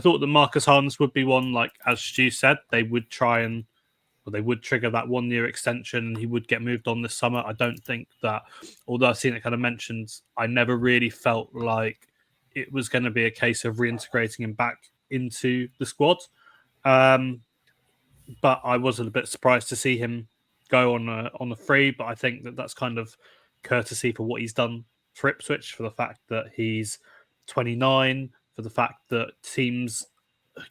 I thought that Marcus Harness would be one, like as Stu said, they would trigger that 1 year extension and he would get moved on this summer. I don't think that, although I've seen it kind of mentioned, I never really felt like it was going to be a case of reintegrating him back into the squad. But I was a bit surprised to see him go on a free. But I think that that's kind of courtesy for what he's done for Ipswich, for the fact that he's 29, for the fact that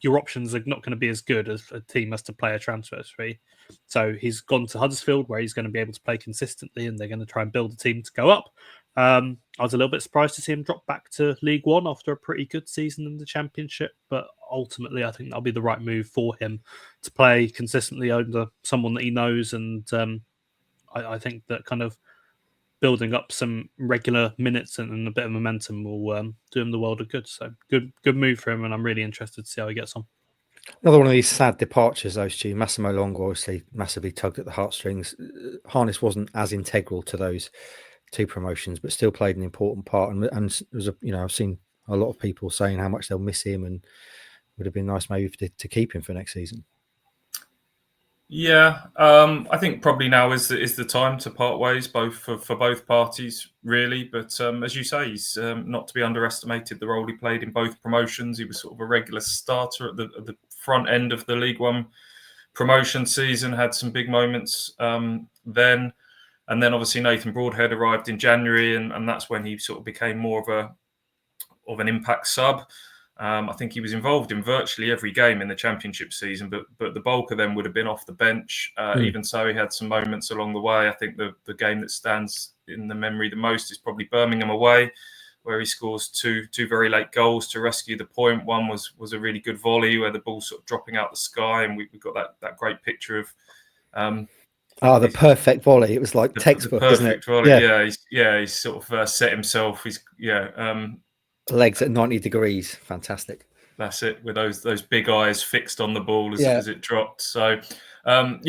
your options are not going to be as good as a team has to play a transfer fee. So he's gone to Huddersfield, where he's going to be able to play consistently, and they're going to try and build a team to go up. I was a little bit surprised to see him drop back to League One after a pretty good season in the Championship, but ultimately I think that'll be the right move for him to play consistently under someone that he knows, and I think that kind of building up some regular minutes and a bit of momentum will do him the world of good. So good move for him, and I'm really interested to see how he gets on. Another one of these sad departures, though, Stu. Massimo Longo obviously massively tugged at the heartstrings. Harness wasn't as integral to those 2 promotions, but still played an important part. And was I've seen a lot of people saying how much they'll miss him, and would have been nice maybe to keep him for next season. Yeah, I think probably now is the time to part ways, both for both parties, really. But as you say, he's not to be underestimated. The role he played in both promotions, he was sort of a regular starter at the front end of the League One promotion season. Had some big moments then, and then obviously Nathan Broadhead arrived in January, and that's when he sort of became more of an impact sub. I think he was involved in virtually every game in the Championship season, but the bulk of them would have been off the bench. Even so, he had some moments along the way. I think the game that stands in the memory the most is probably Birmingham away, where he scores two very late goals to rescue the point. One was a really good volley where the ball's sort of dropping out the sky, and we got that great picture of the perfect volley. It was like textbook, isn't it? Volley. Yeah, he's sort of set himself. Legs at 90 degrees. Fantastic. That's it, with those big eyes fixed on the ball as it dropped. So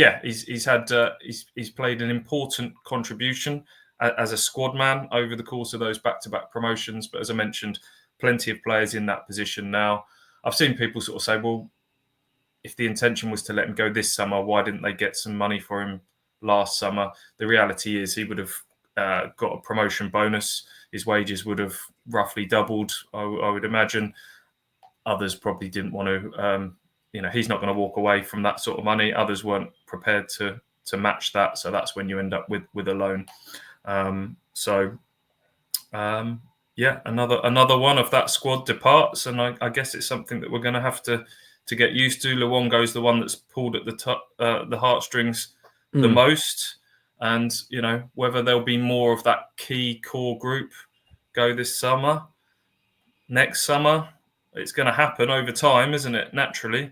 he's played an important contribution as a squad man over the course of those back-to-back promotions. But as I mentioned, plenty of players in that position now. I've seen people sort of say, well, if the intention was to let him go this summer, why didn't they get some money for him last summer? The reality is he would have got a promotion bonus. His wages would have roughly doubled, I would imagine. Others probably didn't want to, he's not going to walk away from that sort of money. Others weren't prepared to match that. So that's when you end up with a loan. Another one of that squad departs. And I guess it's something that we're going to have to get used to. Luongo's the one that's pulled at the heartstrings the most. And, whether there'll be more of that key core group go this summer, next summer, it's going to happen over time, isn't it? Naturally.